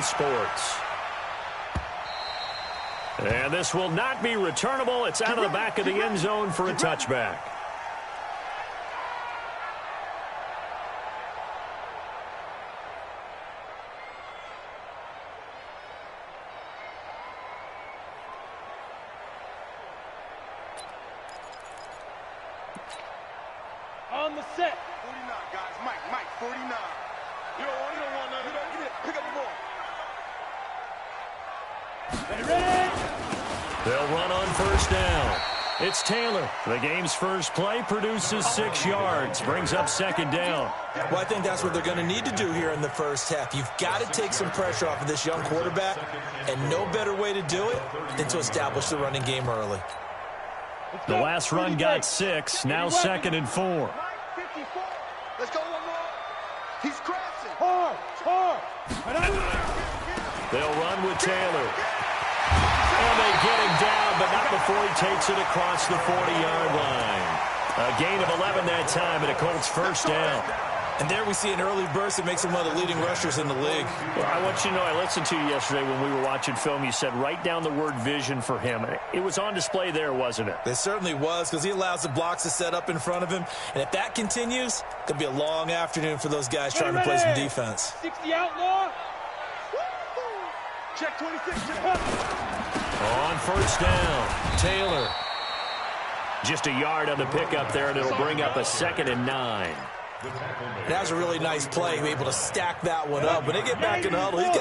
EA Sports. And this will not be returnable. It's out of the back of the end zone for a touchback. On the set. 49, guys. Mike, 49. You don't want none of that. Get it. Pick up the ball. Ready? They'll run on first down. It's Taylor. The game's first play produces 6 yards. Brings up second down. Well, I think that's what they're going to need to do here in the first half. You've got to take some pressure off of this young quarterback, and no better way to do it than to establish the running game early. The last run got 6. Now 2nd and 4. Let's go one more. He's crashing. Hard. They'll run with Taylor. And they get him down, but not before he takes it across the 40-yard line. A gain of 11 that time, and a Colts first down. And there we see an early burst that makes him one of the leading rushers in the league. Well, I want you to know, I listened to you yesterday when we were watching film. You said write down the word vision for him. It was on display there, wasn't it? It certainly was, because he allows the blocks to set up in front of him. And if that continues, it's going to be a long afternoon for those guys trying to play some defense. 60 outlaw. Check 26. On first down, Taylor. Just a yard on the pickup there, and it'll bring up a 2nd and 9. That was a really nice play, able to stack that one up. When they get back in the huddle, he's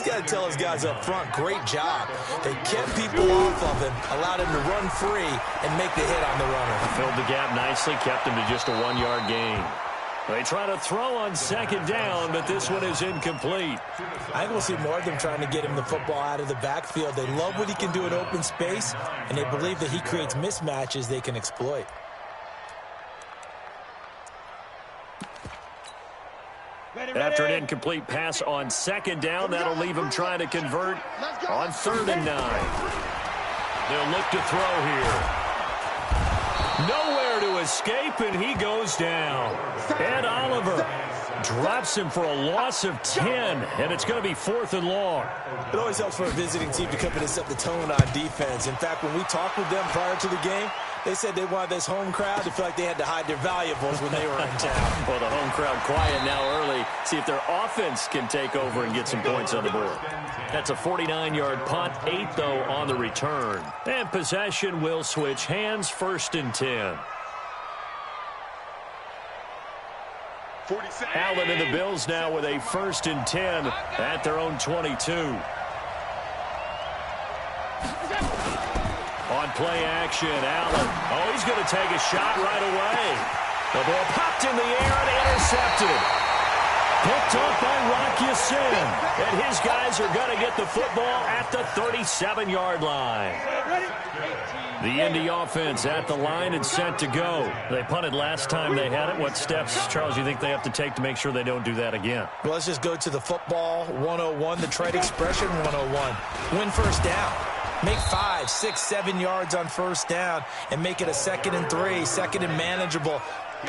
got to tell his guys up front, great job. They kept people off of him, allowed him to run free, and make the hit on the runner. Filled the gap nicely, kept him to just a 1-yard gain. They try to throw on second down, but this one is incomplete. I think we'll see more of them trying to get him the football out of the backfield. They love what he can do in open space, and they believe that he creates mismatches they can exploit. After an incomplete pass on second down, that'll leave him trying to convert on 3rd and 9. They'll look to throw here. Nowhere to escape, and he goes down. Ed Oliver drops him for a loss of 10, and it's going to be 4th and long. It always helps for a visiting team to come in and set the tone on defense. In fact, when we talked with them prior to the game, they said they wanted this home crowd to feel like they had to hide their valuables when they were in town. Well, the home crowd quiet now early. See if their offense can take over and get some points on the board. That's a 49-yard punt, 8, though, on the return. And possession will switch hands, 1st and 10. Allen and the Bills now with a 1st and 10 at their own 22. On play action, Allen. Oh, he's going to take a shot right away. The ball popped in the air and intercepted. Picked up by Rock Ya-Sin. And his guys are going to get the football at the 37-yard line. The Indy offense at the line and set to go. They punted last time they had it. What steps, Charles, you think they have to take to make sure they don't do that again? Well, let's just go to the football 101, the trade expression 101. Win first down. Make 5, 6, 7 yards on first down and make it a 2nd and 3, 2nd and manageable.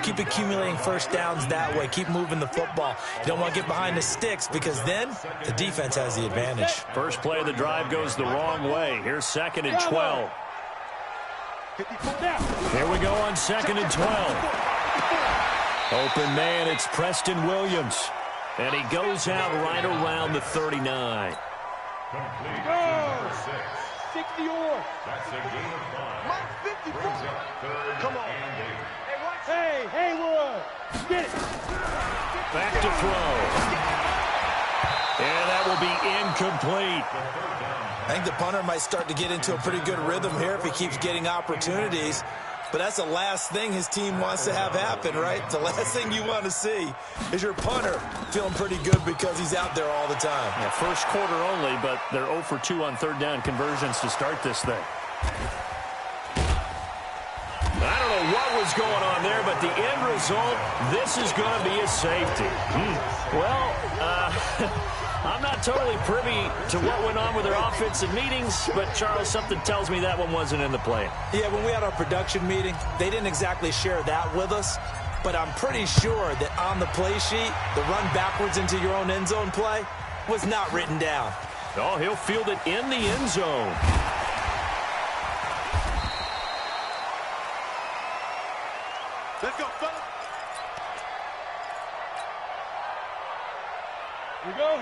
Keep accumulating first downs that way. Keep moving the football. You don't want to get behind the sticks because then the defense has the advantage. First play of the drive goes the wrong way. Here's 2nd and 12. Here we go on 2nd and 12. Open man, it's Preston Williams. And he goes out right around the 39. 60 yards. That's a gain of 5. Come on. Hey, Haywood. Get it. Back to throw. And that will be incomplete. I think the punter might start to get into a pretty good rhythm here if he keeps getting opportunities. But that's the last thing his team wants to have happen, right? The last thing you want to see is your punter feeling pretty good because he's out there all the time. Yeah, first quarter only, but they're 0 for 2 on 3rd down conversions to start this thing. I don't know what was going on there, but the end result, this is going to be a safety. Well, I'm not totally privy to what went on with their offensive meetings, but, Charles, something tells me that one wasn't in the plan. Yeah, when we had our production meeting, they didn't exactly share that with us, but I'm pretty sure that on the play sheet, the run backwards into your own end zone play, was not written down. Oh, he'll field it in the end zone. Let's go, fellas.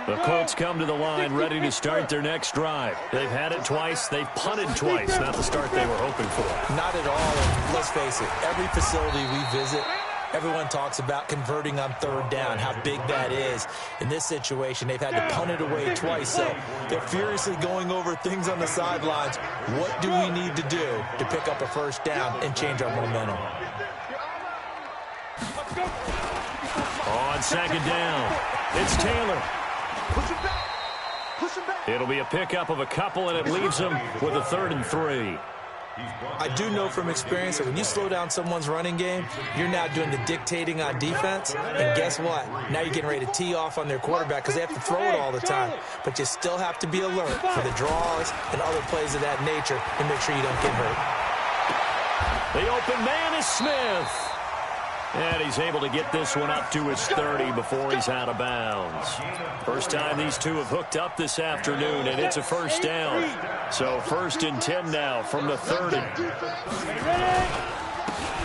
The Colts come to the line ready to start their next drive. They've had it twice. They've punted twice. Not the start they were hoping for. Not at all. And let's face it, every facility we visit, everyone talks about converting on third down, how big that is. In this situation, they've had to punt it away twice, so they're furiously going over things on the sidelines. What do we need to do to pick up a first down and change our momentum? On second down, it's Taylor. Push him back. Push him back. It'll be a pickup of a couple, and it leaves them with a 3rd and 3. I do know from experience that when you slow down someone's running game, you're now doing the dictating on defense. And guess what? Now you're getting ready to tee off on their quarterback because they have to throw it all the time. But you still have to be alert for the draws and other plays of that nature and make sure you don't get hurt. The open man is Smith. And he's able to get this one up to his 30 before he's out of bounds. First time these two have hooked up this afternoon, and it's a first down. So 1st and 10 now from the 30.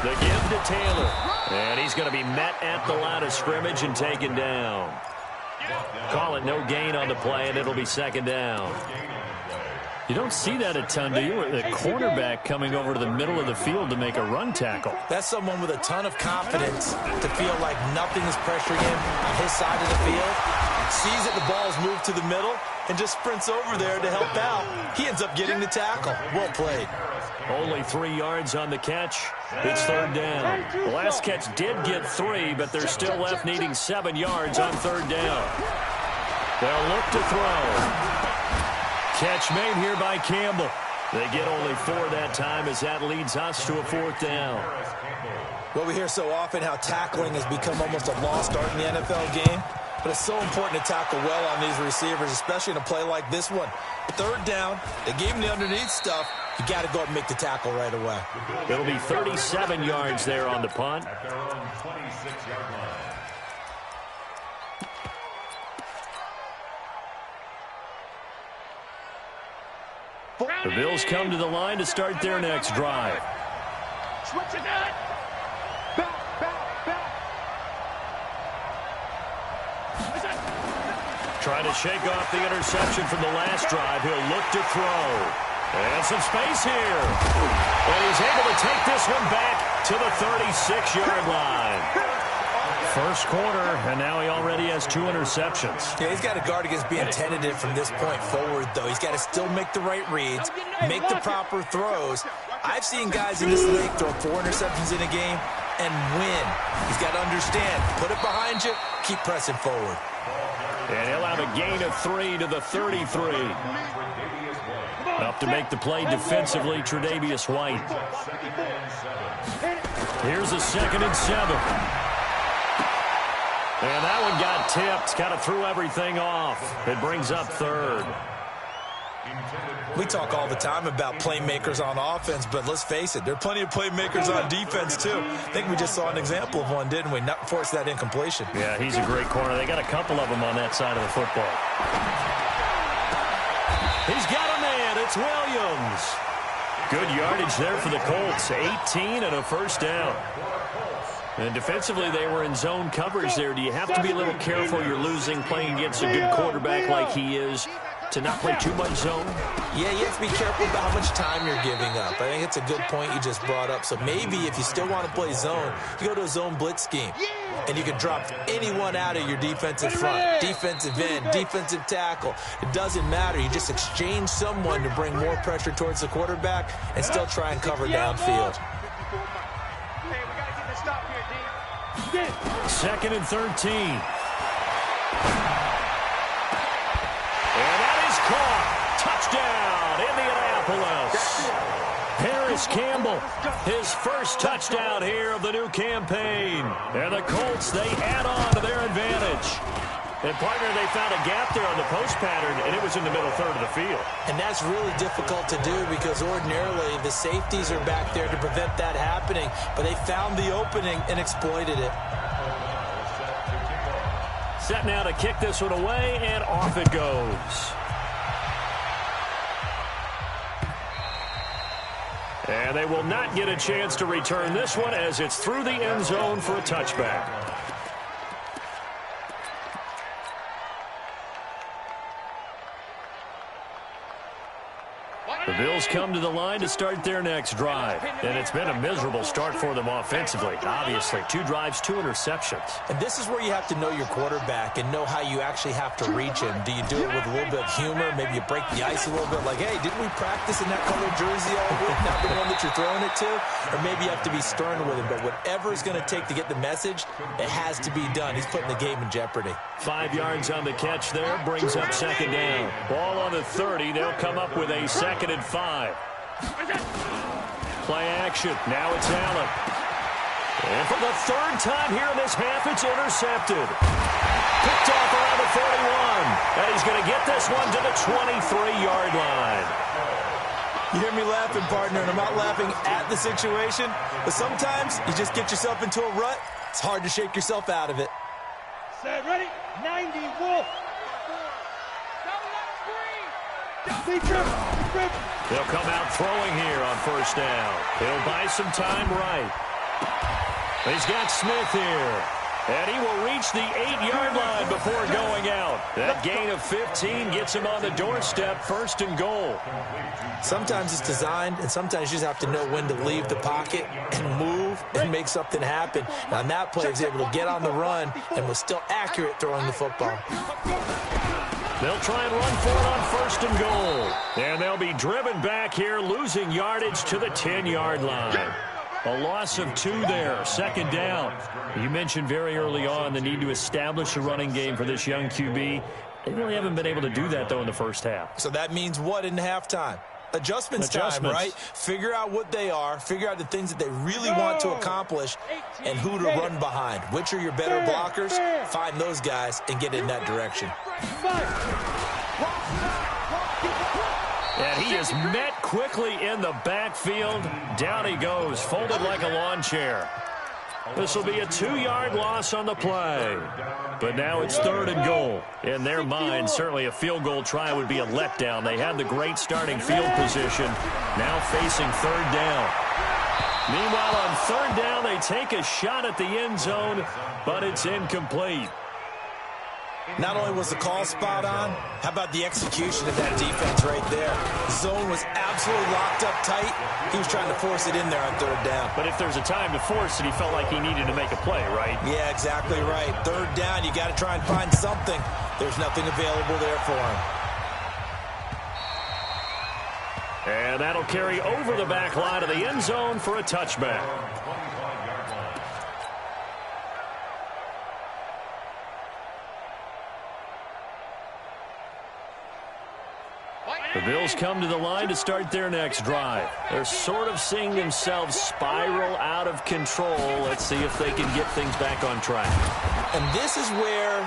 The give to Taylor. And he's going to be met at the line of scrimmage and taken down. Call it no gain on the play, and it'll be 2nd down. You don't see that a ton, do you? The cornerback coming over to the middle of the field to make a run tackle. That's someone with a ton of confidence to feel like nothing is pressuring him on his side of the field. Sees that the ball's moved to the middle and just sprints over there to help out. He ends up getting the tackle. Well played. Only 3 yards on the catch. It's 3rd down. The last catch did get 3, but they're still left needing 7 yards on 3rd down. They'll look to throw. Catch made here by Campbell. They get only 4 that time as that leads us to a 4th down. Well, we hear so often how tackling has become almost a lost art in the NFL game, but it's so important to tackle well on these receivers, especially in a play like this one. 3rd down, they gave him the underneath stuff. You got to go and make the tackle right away. It'll be 37 yards there on the punt. The Bills come to the line to start their next drive. Switch it out. Back. Trying to shake off the interception from the last drive. He'll look to throw. And some space here. And he's able to take this one back to the 36-yard line. First quarter, and now he already has 2 interceptions. Yeah, he's got to guard against being tentative from this point forward, though. He's got to still make the right reads, make the proper throws. I've seen guys in this league throw 4 interceptions in a game and win. He's got to understand, put it behind you, keep pressing forward. And he'll have a gain of 3 to the 33. Up to make the play defensively, Tre'Davious White. Here's a 2nd and 7. And that one got tipped, kind of threw everything off. It brings up 3rd. We talk all the time about playmakers on offense, but let's face it, there are plenty of playmakers on defense, too. I think we just saw an example of one, didn't we? Not force that incompletion. Yeah, he's a great corner. They got a couple of them on that side of the football. He's got a man. It's Williams. Good yardage there for the Colts. 18 and a first down. And defensively, they were in zone coverage there. Do you have to be a little careful? You're losing playing against a good quarterback like he is to not play too much zone? Yeah, you have to be careful about how much time you're giving up. I think it's a good point you just brought up. So maybe if you still want to play zone, you go to a zone blitz scheme. And you can drop anyone out of your defensive front, defensive end, defensive tackle. It doesn't matter. You just exchange someone to bring more pressure towards the quarterback and still try and cover downfield. 2nd and 13. And that is caught. Touchdown, Indianapolis. Harris Campbell, his first touchdown here of the new campaign. And the Colts, they add on to their advantage. And, partner, they found a gap there on the post pattern, and it was in the middle third of the field. And that's really difficult to do because ordinarily the safeties are back there to prevent that happening. But they found the opening and exploited it. set now to kick this one away, and off it goes. And they will not get a chance to return this one as it's through the end zone for a touchback. The Bills come to the line to start their next drive. And it's been a miserable start for them offensively. Obviously, 2 drives, 2 interceptions. And this is where you have to know your quarterback and know how you actually have to reach him. Do you do it with a little bit of humor? Maybe you break the ice a little bit like, hey, didn't we practice in that colored jersey all week, not the one that you're throwing it to? Or maybe you have to be stern with him. But whatever it's going to take to get the message, it has to be done. He's putting the game in jeopardy. 5 yards on the catch there, brings up second down. Ball on the 30. They'll come up with a 2nd and 5. Play action. Now it's Allen. And for the 3rd time here in this half, it's intercepted. Picked off around the 41. And he's going to get this one to the 23-yard line. You hear me laughing, partner, and I'm not laughing at the situation. But sometimes you just get yourself into a rut. It's hard to shake yourself out of it. Set, ready? 90, Wolf. They'll come out throwing here on 1st down. He'll buy some time right. He's got Smith here. And he will reach the 8-yard line before going out. That gain of 15 gets him on the doorstep, 1st and goal. Sometimes it's designed, and sometimes you just have to know when to leave the pocket and move and make something happen. And on that play, he was able to get on the run and was still accurate throwing the football. They'll try and run for it on 1st and goal. And they'll be driven back here, losing yardage to the 10-yard line. A loss of 2 there, 2nd down. You mentioned very early on the need to establish a running game for this young QB. They really haven't been able to do that, though, in the first half. So that means what in halftime? Adjustments time, right? Figure out what they are, figure out the things that they really want to accomplish, and who to run behind. Which are your better blockers? Find those guys and get in that direction. And he is met quickly in the backfield. Down he goes, folded like a lawn chair. This will be a 2-yard loss on the play. But now it's 3rd and goal. In their mind, certainly a field goal try would be a letdown. They had the great starting field position, now facing 3rd down. Meanwhile, on 3rd down, they take a shot at the end zone, but it's incomplete. Not only was the call spot on, how about the execution of that defense right there? The zone was absolutely locked up tight. He was trying to force it in there on 3rd down. But if there's a time to force it, he felt like he needed to make a play, right? Yeah, exactly right. 3rd down, you got to try and find something. There's nothing available there for him. And that'll carry over the back line of the end zone for a touchback. The Bills come to the line to start their next drive. They're sort of seeing themselves spiral out of control. Let's see if they can get things back on track. And this is where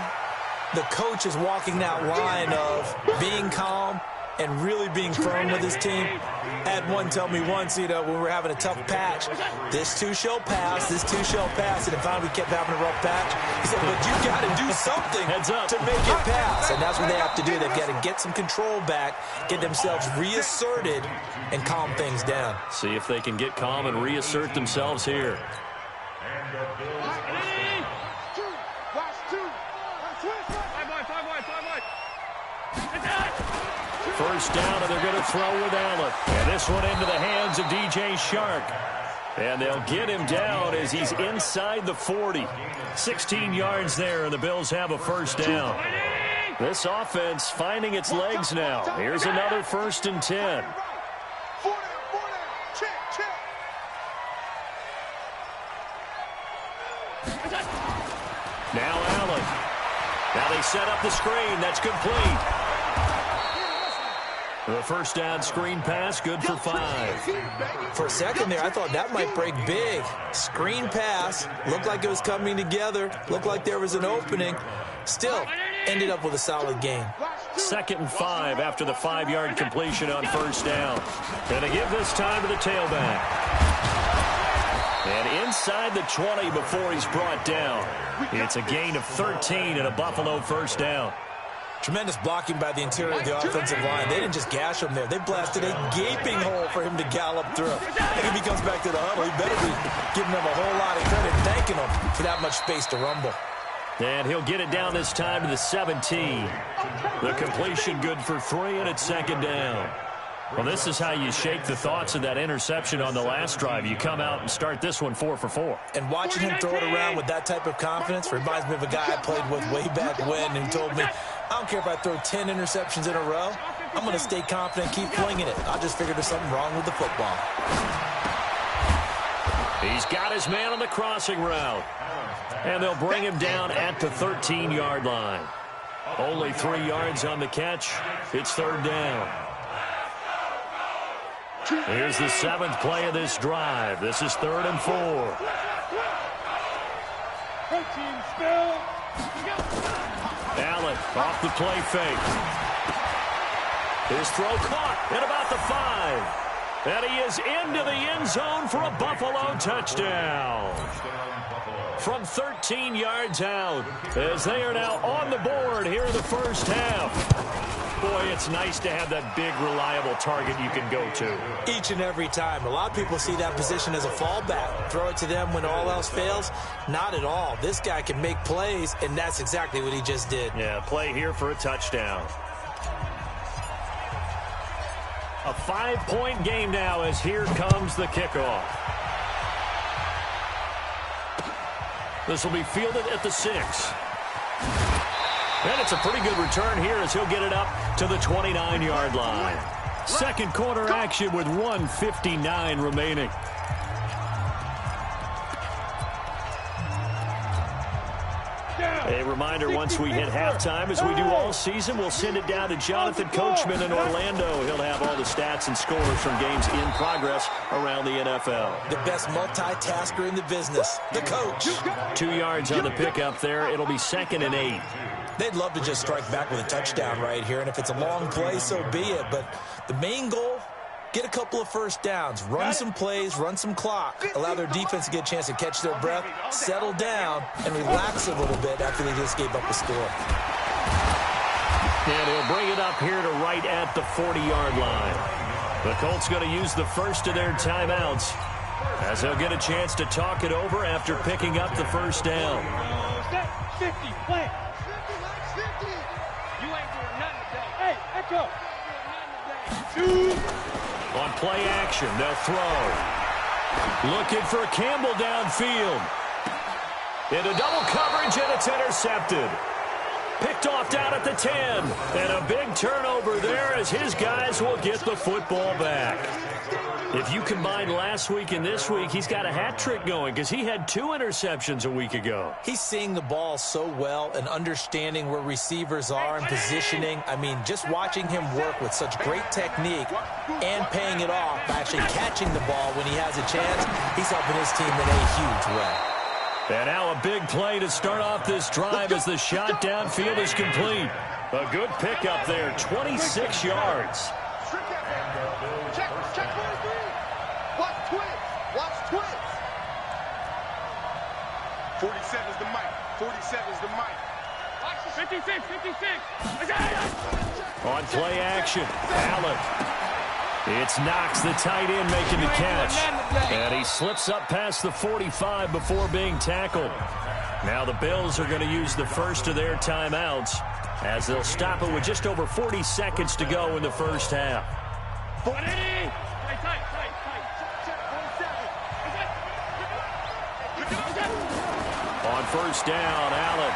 the coach is walking that line of being calm and really being firm with his team. I had one tell me once, when we were having a tough patch, this too shall pass, this too shall pass. And finally we kept having a rough patch. He said, but you got to do something to make it pass. And that's what they have to do. They've got to get some control back, get themselves reasserted, and calm things down. See if they can get calm and reassert themselves here. First down, and they're going to throw with Allen. And this one into the hands of DJ Shark. And they'll get him down as he's inside the 40. 16 yards there, and the Bills have a first down. This offense finding its legs now. Here's another 1st and 10. Now Allen. Now they set up the screen. That's complete. The first down screen pass, good for 5. For a second there, I thought that might break big. Screen pass, looked like it was coming together, looked like there was an opening. Still, ended up with a solid gain. 2nd and 5 after the 5-yard completion on 1st down. Going to give this time to the tailback. And inside the 20 before he's brought down. It's a gain of 13 and a Buffalo first down. Tremendous blocking by the interior of the offensive line. They didn't just gash him there. They blasted a gaping hole for him to gallop through. And if he comes back to the huddle, he better be giving them a whole lot of credit, thanking them for that much space to rumble. And he'll get it down this time to the 17. The completion good for 3, and it's second down. Well, this is how you shake the thoughts of that interception on the last drive. You come out and start this one 4 for 4. And watching him throw it around with that type of confidence reminds me of a guy I played with way back when who told me, I don't care if I throw 10 interceptions in a row. I'm going to stay confident, keep flinging it. I just figured there's something wrong with the football. He's got his man on the crossing route. And they'll bring him down at the 13-yard line. Only 3 yards on the catch. It's third down. Here's the 7th play of this drive. This is 3rd and 4. Allen off the play fake. His throw caught at about the 5. And he is into the end zone for a Buffalo touchdown. From 13 yards out, as they are now on the board here in the first half. Boy, it's nice to have that big, reliable target you can go to. Each and every time. A lot of people see that position as a fallback. Throw it to them when all else fails. Not at all. This guy can make plays, and that's exactly what he just did. Yeah, play here for a touchdown. A 5-point game now as here comes the kickoff. This will be fielded at the 6. And it's a pretty good return here as he'll get it up to the 29-yard line. Second quarter action with 1:59 remaining. A reminder, once we hit halftime, as we do all season, we'll send it down to Jonathan Coachman in Orlando. He'll have all the stats and scores from games in progress around the NFL. The best multitasker in the business, the coach. 2 yards on the pickup there. It'll be 2nd and 8. They'd love to just strike back with a touchdown right here, and if it's a long play, so be it. But the main goal, get a couple of first downs, run some plays, run some clock, allow their defense to get a chance to catch their breath, settle down, and relax a little bit after they just gave up a score. And he'll bring it up here to right at the 40-yard line. The Colts going to use the first of their timeouts as they'll get a chance to talk it over after picking up the first down. 50, play. On play action, they'll throw. Looking for Campbell downfield. Into double coverage, and it's intercepted. Picked off down at the 10. And a big turnover there as his guys will get the football back. If you combine last week and this week, he's got a hat trick going because he had 2 interceptions a week ago. He's seeing the ball so well and understanding where receivers are and positioning. I mean, just watching him work with such great technique and paying it off by actually catching the ball when he has a chance, he's helping his team in a huge way. And now a big play to start off this drive as the shot downfield is complete. A good pickup there, 26 yards. Check 43. Watch twins. Watch twins. 47's the mic. 47's the mic. 56. On play action, Allen. It's Knox, the tight end, making the catch. And he slips up past the 45 before being tackled. Now the Bills are going to use the first of their timeouts as they'll stop it with just over 40 seconds to go in the first half. On first down, Allen.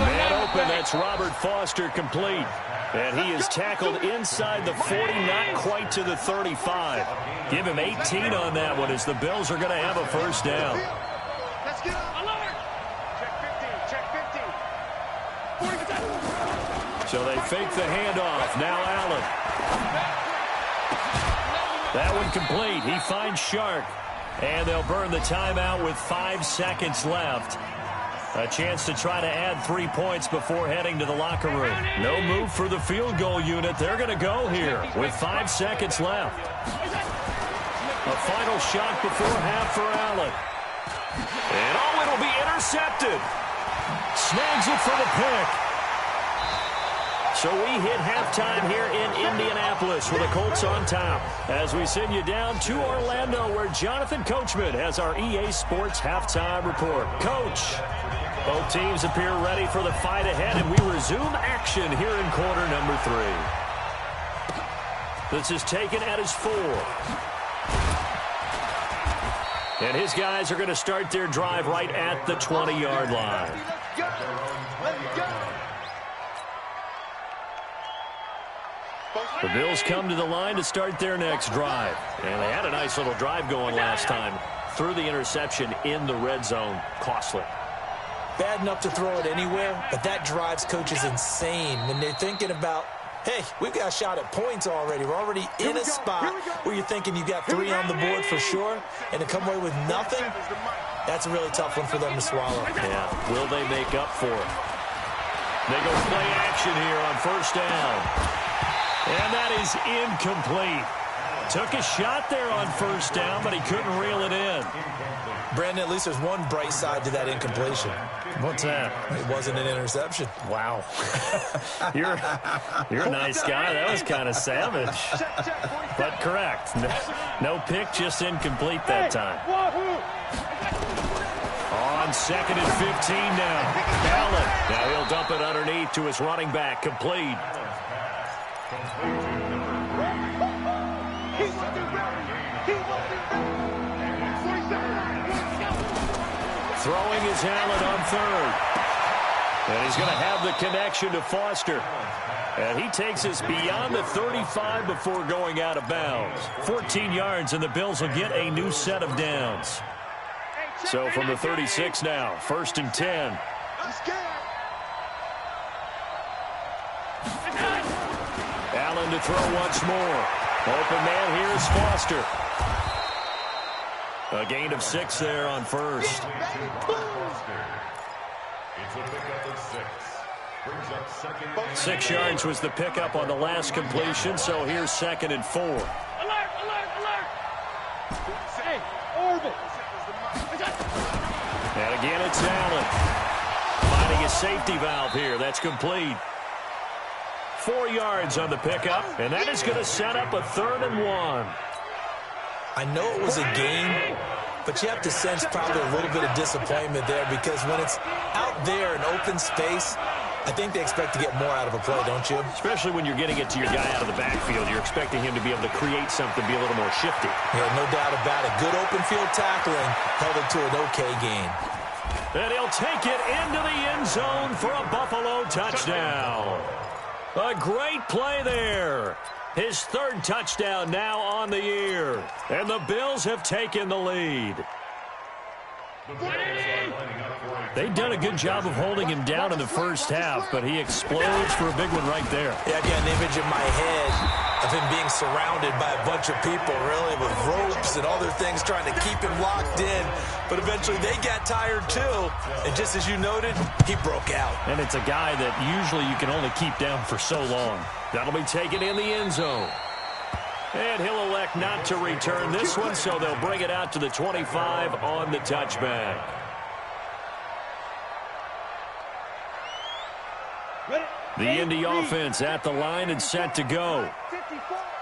Man open, that's Robert Foster, complete. And he is tackled inside the 40, not quite to the 35. Give him 18 on that one as the Bills are going to have a first down. Let's get up. Check 15. So they fake the handoff. Now Allen. That one complete. He finds Shark. And they'll burn the timeout with 5 seconds left. A chance to try to add 3 points before heading to the locker room. No move for the field goal unit. They're going to go here with 5 seconds left. A final shot before half for Allen. And it'll be intercepted. Snags it for the pick. So we hit halftime here in Indianapolis with the Colts on top as we send you down to Orlando where Jonathan Coachman has our EA Sports halftime report. Coach, both teams appear ready for the fight ahead, and we resume action here in quarter number 3. This is taken at his 4. And his guys are going to start their drive right at the 20-yard line. The Bills come to the line to start their next drive. And they had a nice little drive going last time. Threw the interception in the red zone. Costly. Bad enough to throw it anywhere, but that drives coaches insane when they're thinking about, hey, we've got a shot at points already. We're already in a spot where you're thinking you got 3 on the board for sure, and to come away with nothing, that's a really tough one for them to swallow. Yeah, will they make up for it? They go play action here on first down. And that is incomplete. Took a shot there on first down, but he couldn't reel it in. Brandon, at least there's one bright side to that incompletion. What's that? It wasn't an interception. Wow. You're a nice guy. That was kind of savage. But correct. No pick, just incomplete that time. On 2nd and 15 now. Allen. Now he'll dump it underneath to his running back. Complete. Throwing is Allen on 3rd. And he's going to have the connection to Foster. And he takes us beyond the 35 before going out of bounds. 14 yards, and the Bills will get a new set of downs. So from the 36 now, 1st and 10. Allen to throw once more. Open man here is Foster. A gain of 6 there on first. It's a pickup of 6. Brings up 2nd. 6 yards was the pickup on the last completion, so here's 2nd and 4. Alert, alert, alert! Hey, orbit! And again, it's Allen. Finding a safety valve here. That's complete. 4 yards on the pickup, and that is going to set up a 3rd and 1. I know it was a game, but you have to sense probably a little bit of disappointment there because when it's out there in open space, I think they expect to get more out of a play, don't you? Especially when you're getting it to your guy out of the backfield. You're expecting him to be able to create something, be a little more shifty. Yeah, no doubt about it. Good open field tackling held it to an okay gain. And he'll take it into the end zone for a Buffalo touchdown. A great play there. His 3rd touchdown now on the year. And the Bills have taken the lead. They've done a good job of holding him down in the first half, but he explodes for a big one right there. Yeah, I got an image in my head of him being surrounded by a bunch of people, really, with ropes and other things trying to keep him locked in. But eventually they got tired, too. And just as you noted, he broke out. And it's a guy that usually you can only keep down for so long. That'll be taken in the end zone. And he'll elect not to return this one, so they'll bring it out to the 25 on the touchback. The Indy offense at the line and set to go.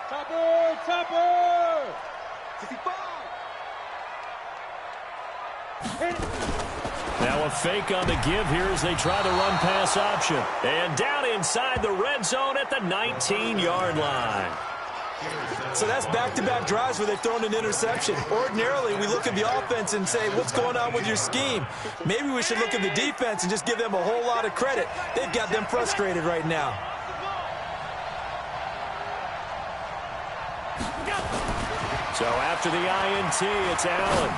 Topper, topper! Now a fake on the give here as they try the run-pass option. And down inside the red zone at the 19-yard line. So that's back-to-back drives where they've thrown an interception. Ordinarily, we look at the offense and say, what's going on with your scheme? Maybe we should look at the defense and just give them a whole lot of credit. They've got them frustrated right now. So after the INT, it's Allen.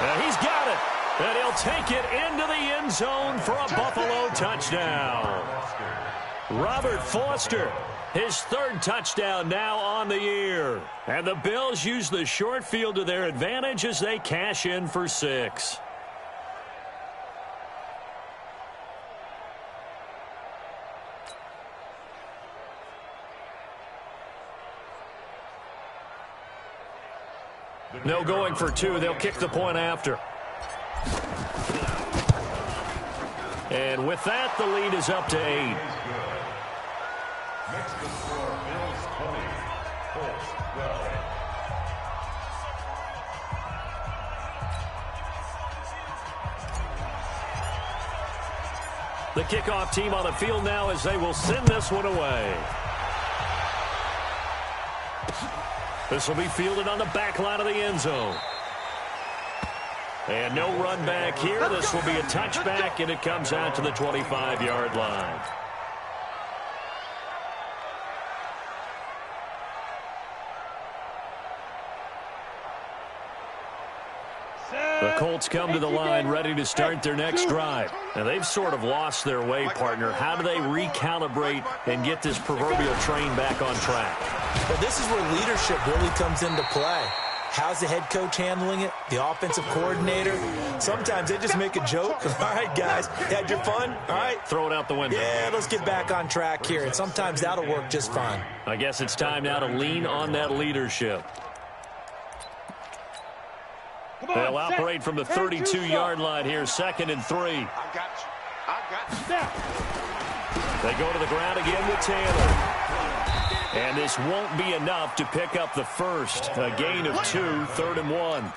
And he's got it. And he'll take it into the end zone for a Buffalo touchdown. Robert Foster, his 3rd touchdown now on the year. And the Bills use the short field to their advantage as they cash in for 6. No going for two. They'll kick the point after. And with that, the lead is up to 8. Next to score, Bills 20, Colts 12. The kickoff team on the field now as they will send this one away. This will be fielded on the back line of the end zone. And no run back here. This will be a touchback, and it comes out to the 25-yard line. The Colts come to the line ready to start their next drive. Now, they've sort of lost their way, partner. How do they recalibrate and get this proverbial train back on track? Well, this is where leadership really comes into play. How's the head coach handling it? The offensive coordinator? Sometimes they just make a joke. All right, guys, had your fun? All right. Throw it out the window. Yeah, let's get back on track here. And sometimes that'll work just fine. I guess it's time now to lean on that leadership. They'll operate from the 32-yard line here, 2nd and 3. I got you. I got you. They go to the ground again with Taylor. And this won't be enough to pick up the first. A gain of 2, 3rd and 1.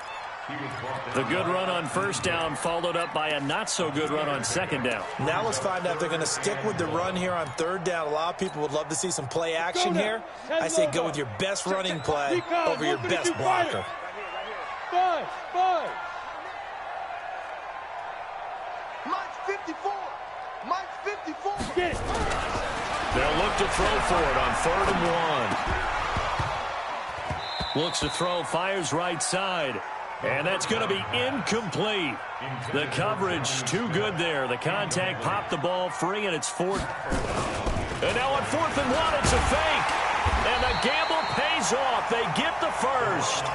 The good run on first down followed up by a not-so-good run on 2nd down. Now let's find out if they're going to stick with the run here on 3rd down. A lot of people would love to see some play action here. I say go with your best running play over your best blocker. 5. Mike's 54. Mike's 54. Get it. They'll look to throw for it on 3rd and 1. Looks to throw, fires right side. And that's going to be incomplete. The coverage too good there. The contact popped the ball free, and it's 4th. And now on 4th and 1, it's a fake. And the gamble pays off. They get the first.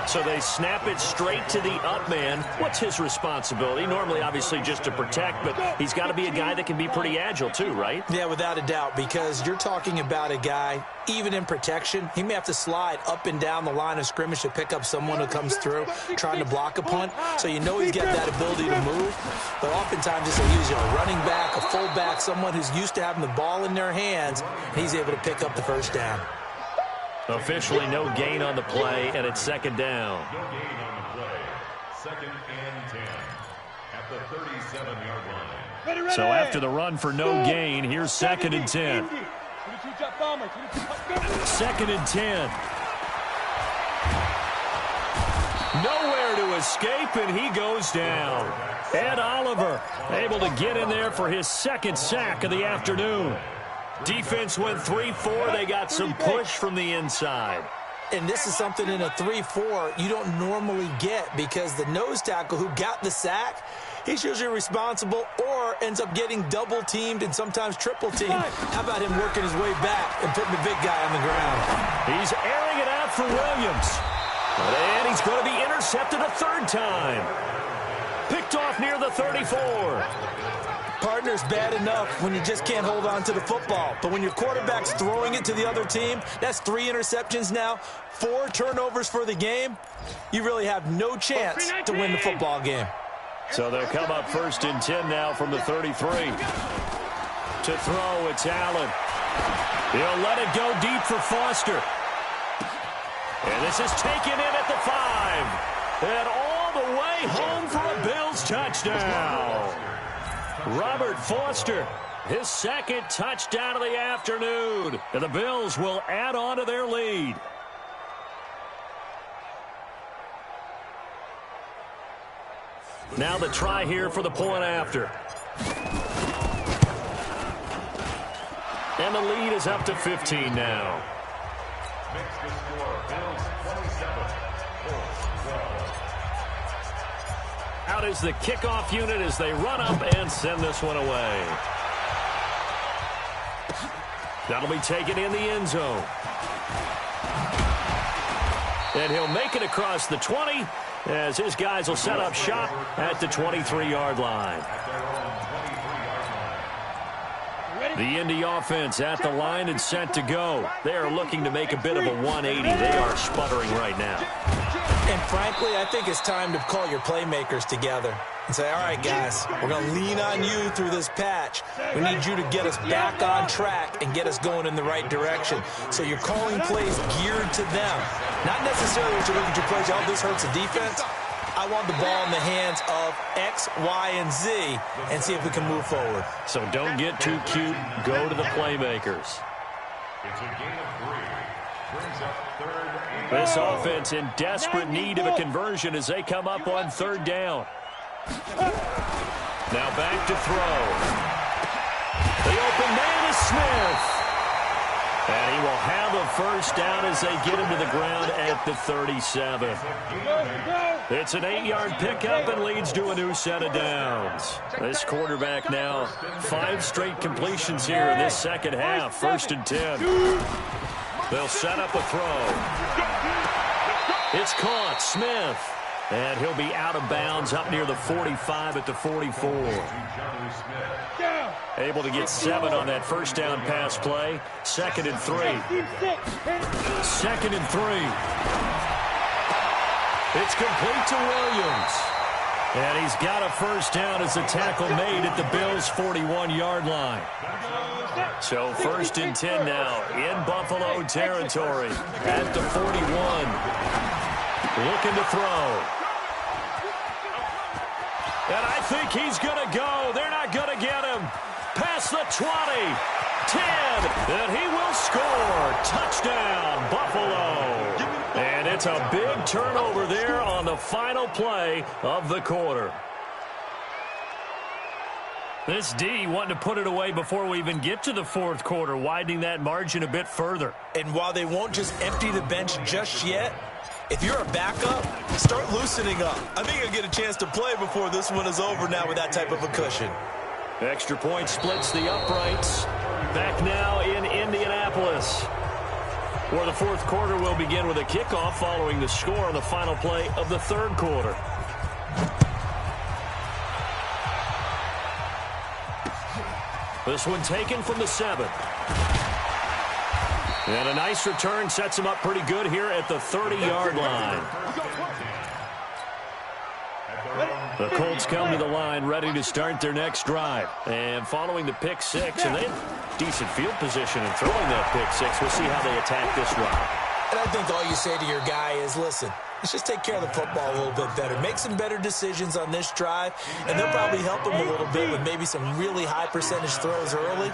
So they snap it straight to the up man. What's his responsibility? Normally, obviously, just to protect, but he's got to be a guy that can be pretty agile too, right? Yeah, without a doubt, because you're talking about a guy, even in protection, he may have to slide up and down the line of scrimmage to pick up someone who comes through trying to block a punt. So you know he's got that ability to move. But oftentimes it's a running back, a fullback, someone who's used to having the ball in their hands, and he's able to pick up the first down. Officially no gain on the play, and it's 2nd down. No gain on the play. 2nd and 10 at the 37-yard line. So after the run for no gain, here's 2nd and 10. 2nd and 10. Nowhere to escape, and he goes down. Ed Oliver able to get in there for his 2nd sack of the afternoon. Defense went 3-4. They got some push from the inside. And this is something in a 3-4 you don't normally get, because the nose tackle who got the sack, he's usually responsible or ends up getting double-teamed and sometimes triple-teamed. How about him working his way back and putting the big guy on the ground? He's airing it out for Williams. And he's going to be intercepted a 3rd time. Picked off near the 34. Partner's bad enough when you just can't hold on to the football. But when your quarterback's throwing it to the other team, that's 3 interceptions now, 4 turnovers for the game. You really have no chance to win the football game. So they'll come up 1st and 10 now from the 33. To throw, it's Allen. He'll let it go deep for Foster. And this is taken in at the 5. And all the way home for a Bills touchdown. Robert Foster, his 2nd touchdown of the afternoon. And the Bills will add on to their lead. Now the try here for the point after. And the lead is up to 15 now. Makes the score, Bills 27, Colts 12. Out is the kickoff unit as they run up and send this one away. That'll be taken in the end zone. And he'll make it across the 20 as his guys will set up shop at the 23-yard line. The Indy offense at the line and set to go. They are looking to make a bit of a 180. They are sputtering right now. And frankly, I think it's time to call your playmakers together and say, all right, guys, we're going to lean on you through this patch. We need you to get us back on track and get us going in the right direction. So you're calling plays geared to them. Not necessarily what you look at your plays, oh, this hurts the defense. I want the ball in the hands of X, Y, and Z and see if we can move forward. So don't get too cute. Go to the playmakers. It's a gain of 3. Brings up third and This offense in desperate need of a conversion as they come up on third down. Now back to throw. The open man is Smith. And he will have a first down as they get him to the ground at the 37. It's an 8-yard pickup and leads to a new set of downs. This quarterback now 5 straight completions here in this second half. 1st and 10. They'll set up a throw. It's caught. Smith. And he'll be out of bounds up near the 45 at the 44. Able to get 7 on that first down pass play. 2nd and 3. 2nd and 3. It's complete to Williams. And he's got a first down as the tackle made at the Bills' 41-yard line. So 1st and 10 now in Buffalo territory at the 41. Looking to throw. And I think he's going to go. They're not going to get him. Past the 20. 10. And he will score. Touchdown, Buffalo. And it's a big turnover there on the final play of the quarter. This D wanting to put it away before we even get to the 4th quarter, widening that margin a bit further. And while they won't just empty the bench just yet, if you're a backup, start loosening up. I think you'll get a chance to play before this one is over now with that type of a cushion. Extra point splits the uprights. Back now in Indianapolis, where the 4th quarter will begin with a kickoff following the score on the final play of the 3rd quarter. This one taken from the 7. And a nice return sets him up pretty good here at the 30-yard line. The Colts come to the line ready to start their next drive. And following the pick 6, and they have decent field position in throwing that pick 6. We'll see how they attack this drive. And I think all you say to your guy is, listen, let's just take care of the football a little bit better. Make some better decisions on this drive, and they'll probably help him a little bit with maybe some really high percentage throws early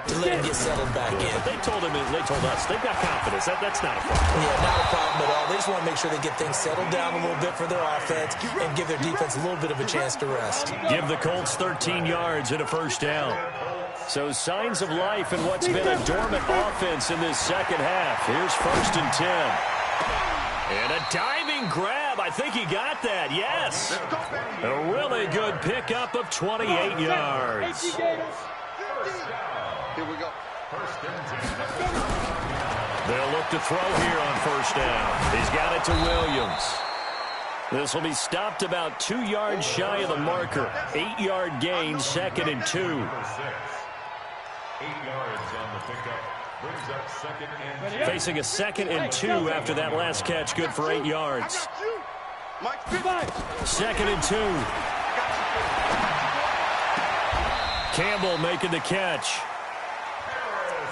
to let him get settled back in. But they told us, they've got confidence. That's not a problem. Yeah, not a problem at all. They just want to make sure they get things settled down a little bit for their offense and give their defense a little bit of a chance to rest. Give the Colts 13 yards and a first down. So signs of life in what's been a dormant offense in this second half. Here's 1st and 10. And a diving grab. I think he got that. Yes. A really good pickup of 28 yards. Here we go. They'll look to throw here on first down. He's got it to Williams. This will be stopped about 2 yards shy of the marker. 8-yard gain, 2nd and 2. 8 yards on the pickup. Brings up 2nd and 2. Facing a 2nd and 2 after that last catch, good for 8 yards. 2nd and 2. Campbell making the catch.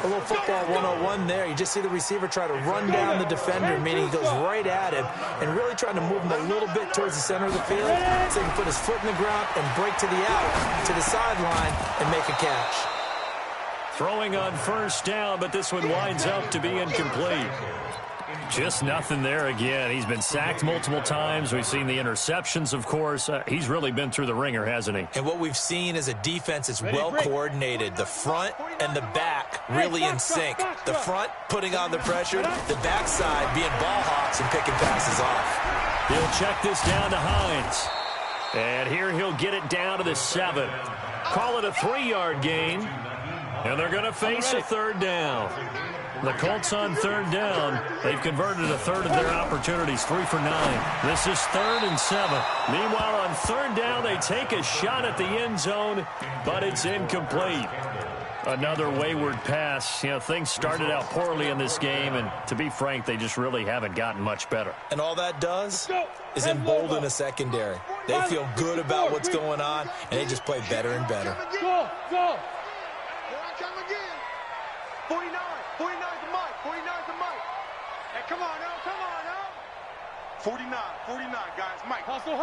A little football 101 there. You just see the receiver try to run down the defender, meaning he goes right at him and really trying to move him a little bit towards the center of the field so he can put his foot in the ground and break to the out, to the sideline, and make a catch. Throwing on first down, but this one winds up to be incomplete. Just nothing there again. He's been sacked multiple times. We've seen the interceptions, of course. He's really been through the ringer, hasn't he? And what we've seen is a defense that's well coordinated. The front and the back really in sync. The front putting on the pressure, the backside being ball hawks and picking passes off. He'll check this down to Hines. And here he'll get it down to the 7. Call it a 3-yard gain. And they're going to face a 3rd down. The Colts on 3rd down. They've converted a 1/3 of their opportunities, 3 for 9. This is 3rd and 7. Meanwhile, on 3rd down, they take a shot at the end zone, but it's incomplete. Another wayward pass. You know, things started out poorly in this game, and to be frank, they just really haven't gotten much better. And all that does is embolden a secondary. They feel good about what's going on, and they just play better and better. Go! Here I come again. 49. 49's the mic. 49's the mic. Hey, come on now. Come on now. 49. 49, guys. Mike. Hustle.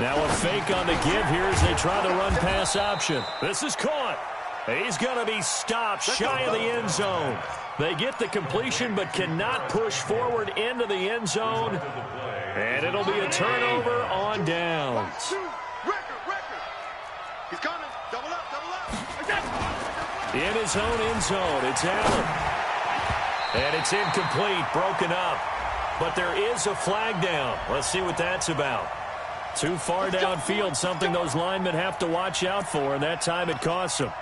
Now a fake on the give here as they try the run-pass option. This is caught. He's going to be stopped shy of the end zone. They get the completion but cannot push forward into the end zone. And it'll be a turnover on downs. Record. He's coming. Double up. In his own end zone, it's Allen. And it's incomplete, broken up. But there is a flag down. Let's see what that's about. Too far downfield, something those linemen have to watch out for, and that time it costs them.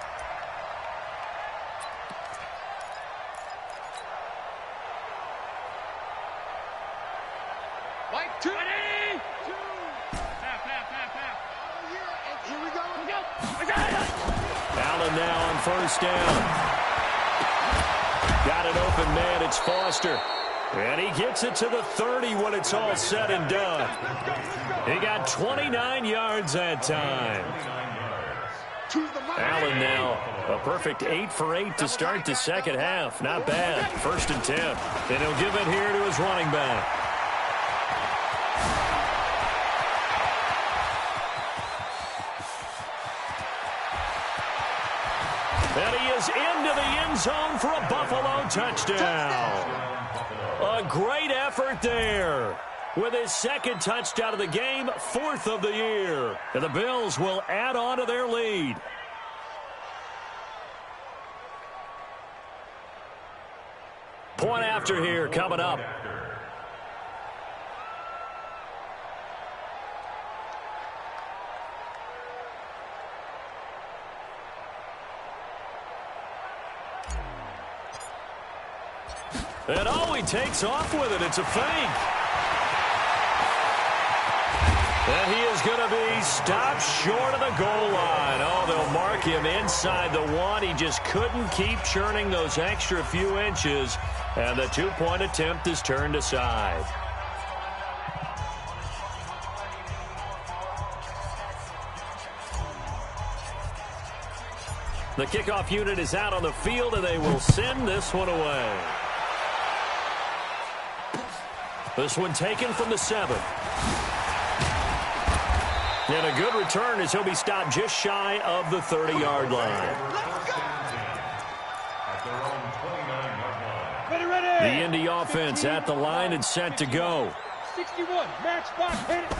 Mike, 2. Here we go. Allen now on first down. Got an open man. It's Foster. And he gets it to the 30 when it's all said and done. He got 29 yards that time. Allen now a perfect 8 for 8 to start the second half. Not bad. 1st and 10. And he'll give it here to his running back. And he is into the end zone for a Buffalo touchdown. A great effort there. With his 2nd touchdown of the game, 4th of the year. And the Bills will add on to their lead. Point after here coming up. And oh, he takes off with it. It's a fake. And he is going to be stopped short of the goal line. Oh, they'll mark him inside the 1. He just couldn't keep churning those extra few inches. And the 2-point attempt is turned aside. The kickoff unit is out on the field, and they will send this one away. This one taken from the 7. And a good return as he'll be stopped just shy of the 30-yard line. Ready. The Indy offense at the line and set to go. 61, match spot, hit it.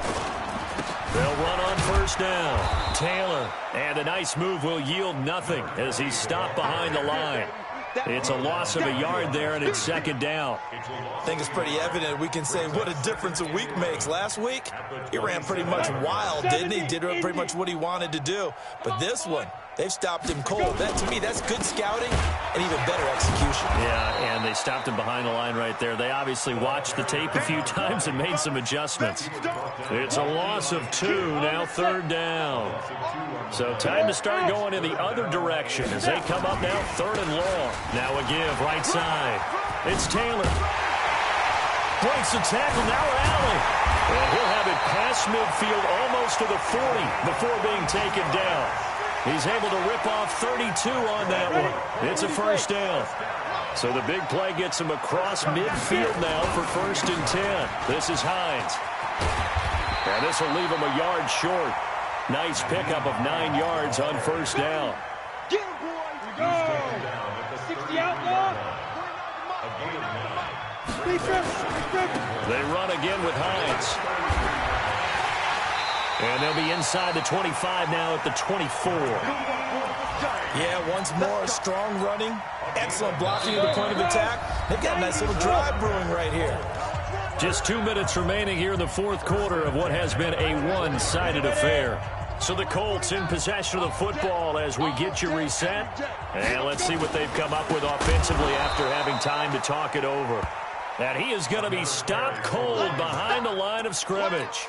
They'll run on first down. Taylor, and a nice move will yield nothing as he's stopped behind the line. It's a loss of a yard there, and it's 2nd down. I think it's pretty evident. We can say what a difference a week makes. Last week, he ran pretty much wild, didn't he? Did pretty much what he wanted to do. But this one, they've stopped him cold. That, to me, that's good scouting and even better execution. Yeah, and they stopped him behind the line right there. They obviously watched the tape a few times and made some adjustments. It's a loss of 2, now 3rd down. So time to start going in the other direction as they come up now 3rd and long. Now a give right side. It's Taylor. Breaks the tackle, now Allen. And he'll have it past midfield almost to the 40 before being taken down. He's able to rip off 32 on that one. It's a 1st down. So the big play gets him across midfield now for 1st and 10. This is Hines. And this will leave him a yard short. Nice pickup of 9 yards on 1st down. Get him, boy. Go. 60 outlaw. They run again with Hines. And they'll be inside the 25 now at the 24. Yeah, once more, strong running, excellent blocking at the point of attack. They've got a nice little drive brewing right here. Just 2 minutes remaining here in the 4th quarter of what has been a one-sided affair. So the Colts in possession of the football as we get you reset. And let's see what they've come up with offensively after having time to talk it over. And he is going to be stopped cold behind the line of scrimmage.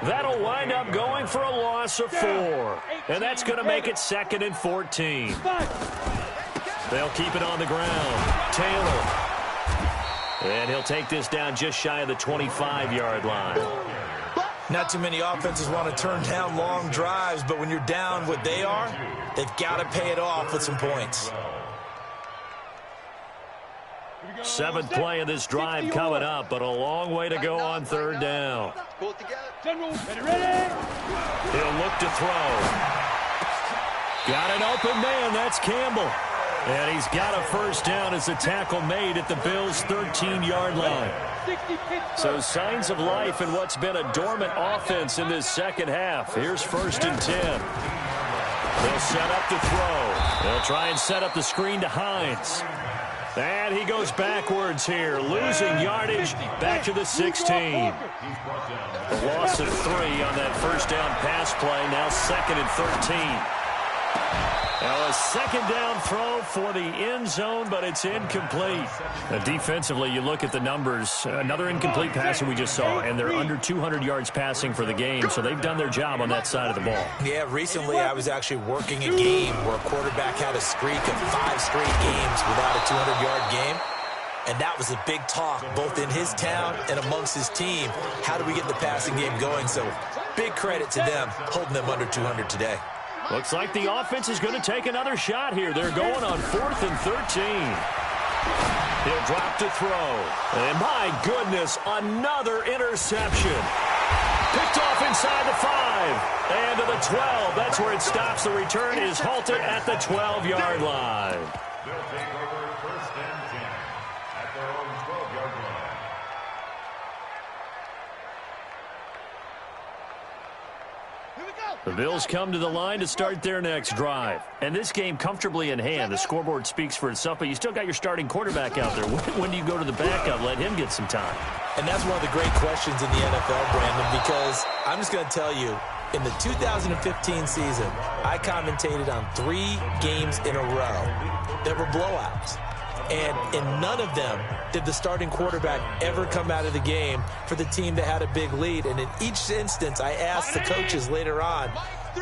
That'll wind up going for a loss of 4. And that's going to make it 2nd and 14. They'll keep it on the ground. Taylor. And he'll take this down just shy of the 25-yard line. Not too many offenses want to turn down long drives, but when you're down what they are, they've got to pay it off with some points. 7th play of this drive coming up, but a long way to go on 3rd down. General, ready? He'll look to throw. Got an open man. That's Campbell. And he's got a first down as the tackle made at the Bills' 13-yard line. So signs of life in what's been a dormant offense in this second half. Here's 1st and 10. They'll set up to throw. They'll try and set up the screen to Hines. And he goes backwards here, losing yardage back to the 16. A loss of 3 on that first down pass play, now 2nd and 13. Now a 2nd down throw for the end zone, but it's incomplete. Defensively, you look at the numbers. Another incomplete passing we just saw, and they're under 200 yards passing for the game, so they've done their job on that side of the ball. Yeah, recently I was actually working a game where a quarterback had a streak of 5 straight games without a 200-yard game. And that was a big talk, both in his town and amongst his team. How do we get the passing game going? So big credit to them, holding them under 200 today. Looks like the offense is going to take another shot here. They're going on 4th and 13. He'll drop to throw. And my goodness, another interception. Picked off inside the 5. And to the 12. That's where it stops. The return is halted at the 12-yard line. They'll take over 1st and 10 at their own 12-yard line. The Bills come to the line to start their next drive. And this game comfortably in hand. The scoreboard speaks for itself, but you still got your starting quarterback out there. When do you go to the backup, let him get some time? And that's one of the great questions in the NFL, Brandon, because I'm just going to tell you, in the 2015 season, I commentated on 3 games in a row that were blowouts. And in none of them did the starting quarterback ever come out of the game for the team that had a big lead. And in each instance, I asked the coaches later on,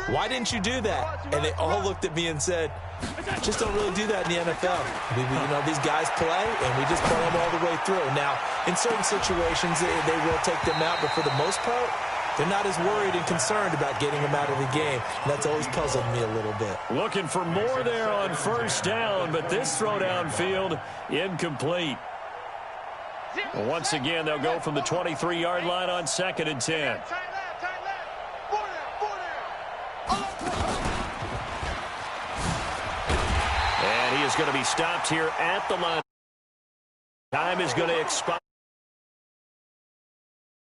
why didn't you do that? And they all looked at me and said, just don't really do that in the NFL. These guys play, and we just play them all the way through. Now, in certain situations, they will take them out, but for the most part, they're not as worried and concerned about getting them out of the game. And that's always puzzled me a little bit. Looking for more there on 1st down, but this throw downfield, incomplete. Once again, they'll go from the 23-yard line on 2nd and 10. And he is going to be stopped here at the line. Time is going to expire.